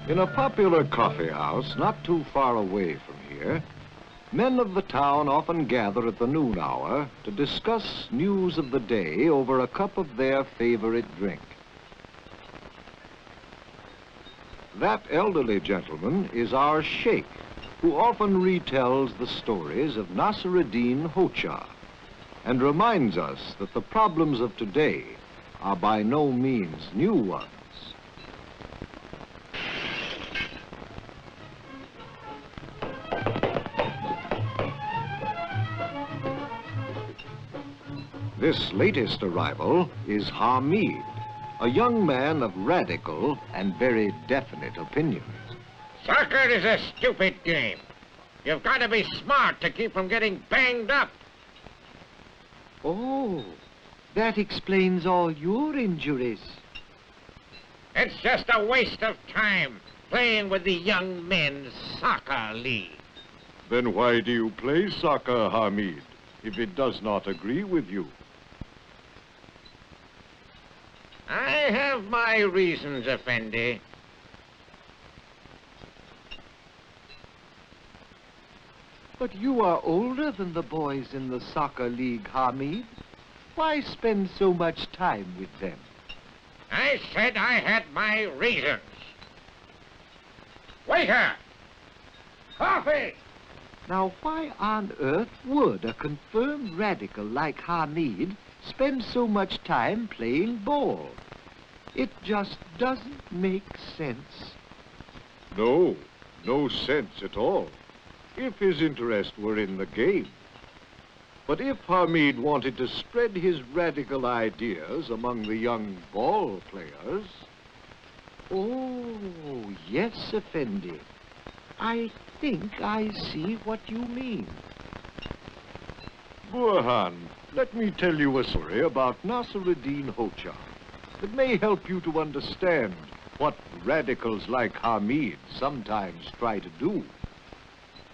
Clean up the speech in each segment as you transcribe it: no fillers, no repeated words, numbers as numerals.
In a popular coffee house not too far away from here, men of the town often gather at the noon hour to discuss news of the day over a cup of their favorite drink. That elderly gentleman is our sheikh, who often retells the stories of Nasr-ed-din Hodja and reminds us that the problems of today are by no means new ones. This latest arrival is Hamid, a young man of radical and very definite opinions. Soccer is a stupid game. You've got to be smart to keep from getting banged up. Oh, that explains all your injuries. It's just a waste of time playing with the young men's soccer league. Then why do you play soccer, Hamid, if it does not agree with you? I have my reasons, Effendi. But you are older than the boys in the soccer league, Hamid. Why spend so much time with them? I said I had my reasons. Waiter! Coffee! Now, why on earth would a confirmed radical like Hamid spend so much time playing ball? It just doesn't make sense. No, no sense at all, if his interest were in the game. But if Hamid wanted to spread his radical ideas among the young ball players... Oh, yes, Effendi. I think I see what you mean. Burhan, let me tell you a story about Nasr-ed-din Hodja that may help you to understand what radicals like Hamid sometimes try to do.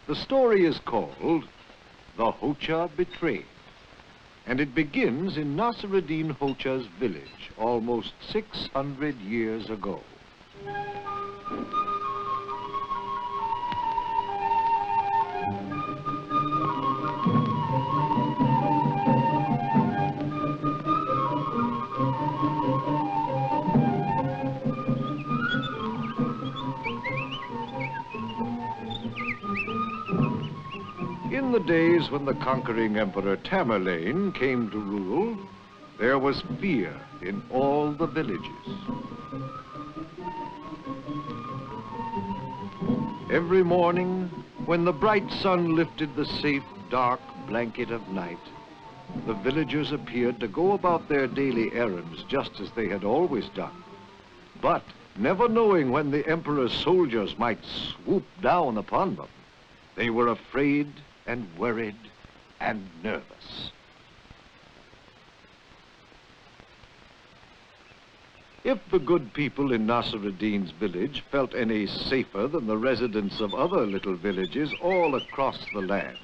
The story is called The Hodja Betrayed, and it begins in Nasr-ed-din Hodja's village almost 600 years ago. In the days when the conquering Emperor Tamerlane came to rule, there was fear in all the villages. Every morning, when the bright sun lifted the safe, dark blanket of night, the villagers appeared to go about their daily errands just as they had always done. But, never knowing when the Emperor's soldiers might swoop down upon them, they were afraid and worried and nervous. If the good people in Nasr-ed-din's village felt any safer than the residents of other little villages all across the land,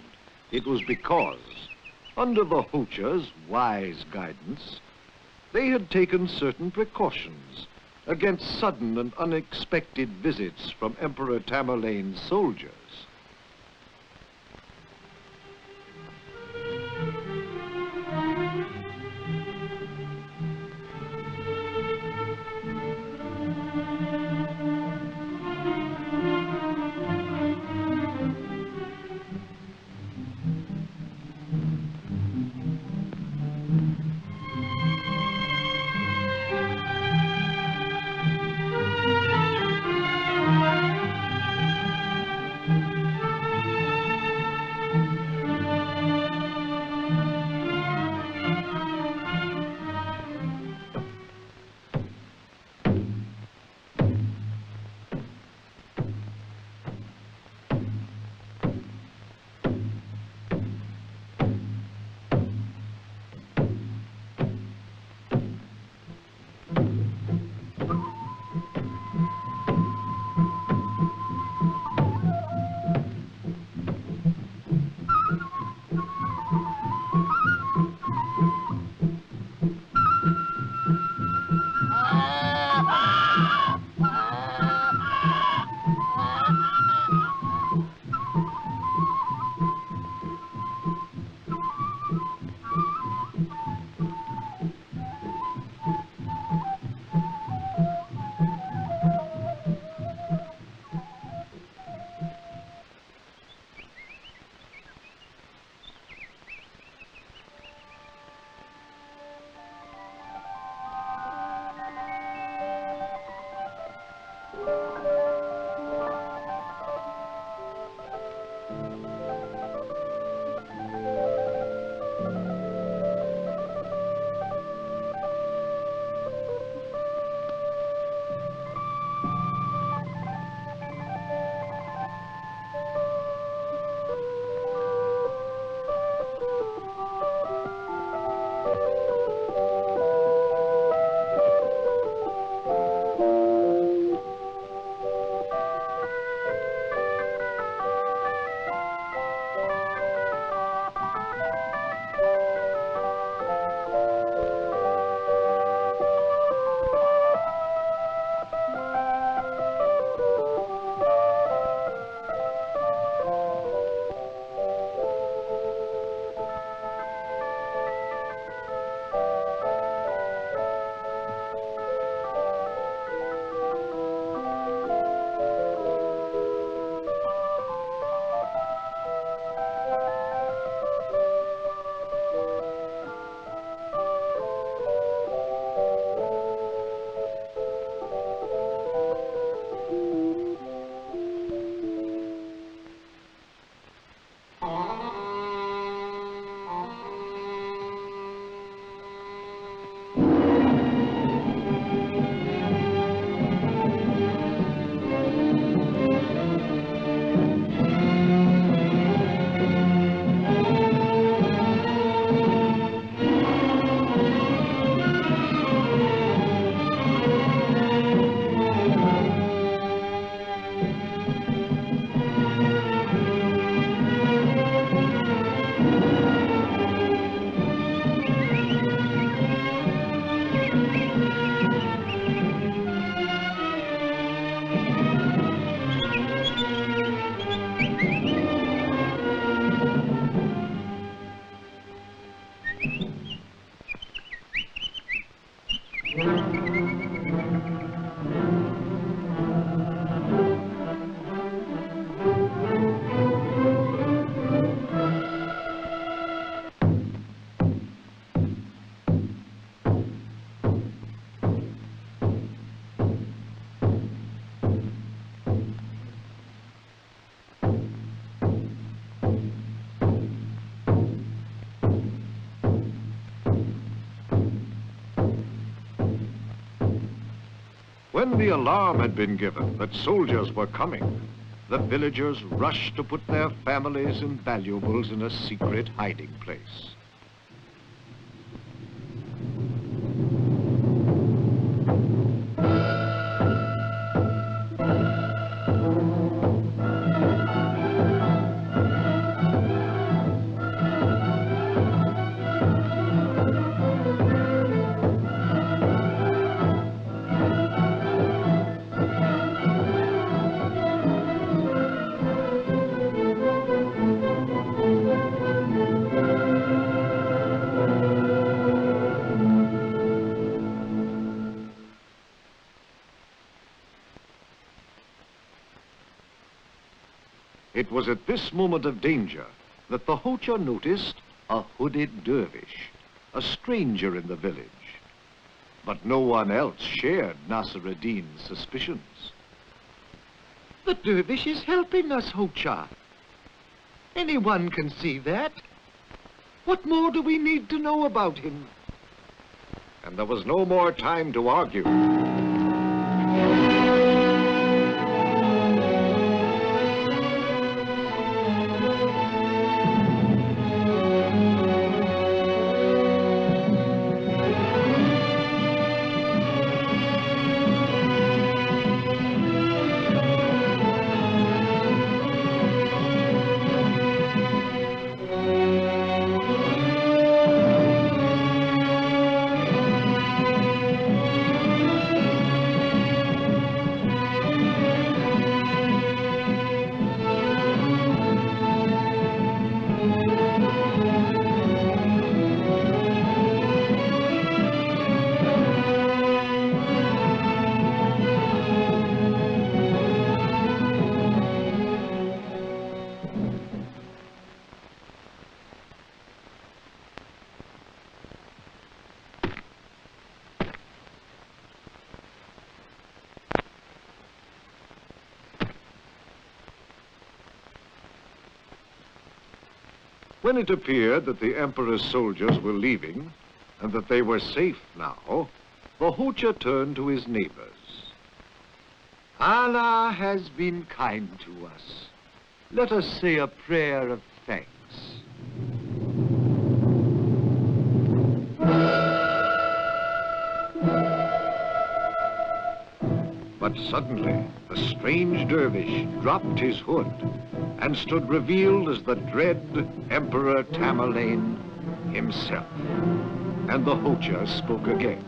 it was because, under the Hodja's wise guidance, they had taken certain precautions against sudden and unexpected visits from Emperor Tamerlane's soldiers. When the alarm had been given that soldiers were coming, the villagers rushed to put their families and valuables in a secret hiding place. It was at this moment of danger that the Hodja noticed a hooded dervish, a stranger in the village. But no one else shared Nasr-ed-din's suspicions. The dervish is helping us, Hodja. Anyone can see that. What more do we need to know about him? And there was no more time to argue. When it appeared that the emperor's soldiers were leaving and that they were safe now, the Hodja turned to his neighbors. Allah has been kind to us. Let us say a prayer of thanks. But suddenly, the strange dervish dropped his hood and stood revealed as the dread Emperor Tamerlane himself. And the Hodja spoke again.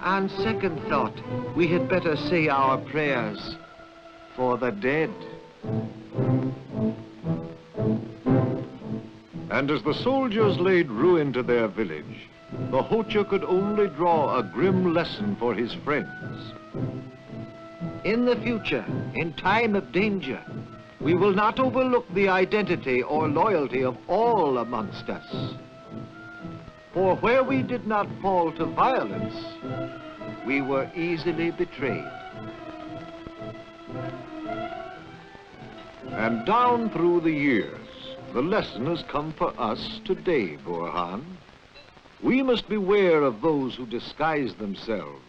On second thought, we had better say our prayers for the dead. And as the soldiers laid ruin to their village, the Hodja could only draw a grim lesson for his friends. In the future, in time of danger, we will not overlook the identity or loyalty of all amongst us. For where we did not fall to violence, we were easily betrayed. And down through the years, the lesson has come for us today, Burhan. We must beware of those who disguise themselves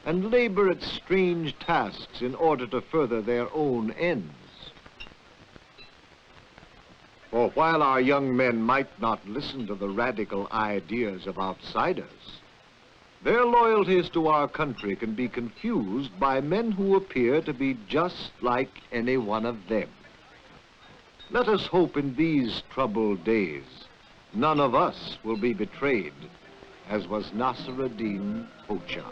and labor at strange tasks in order to further their own ends. For while our young men might not listen to the radical ideas of outsiders, their loyalties to our country can be confused by men who appear to be just like any one of them. Let us hope in these troubled days, none of us will be betrayed, as was Nasr-ed-din Hodja.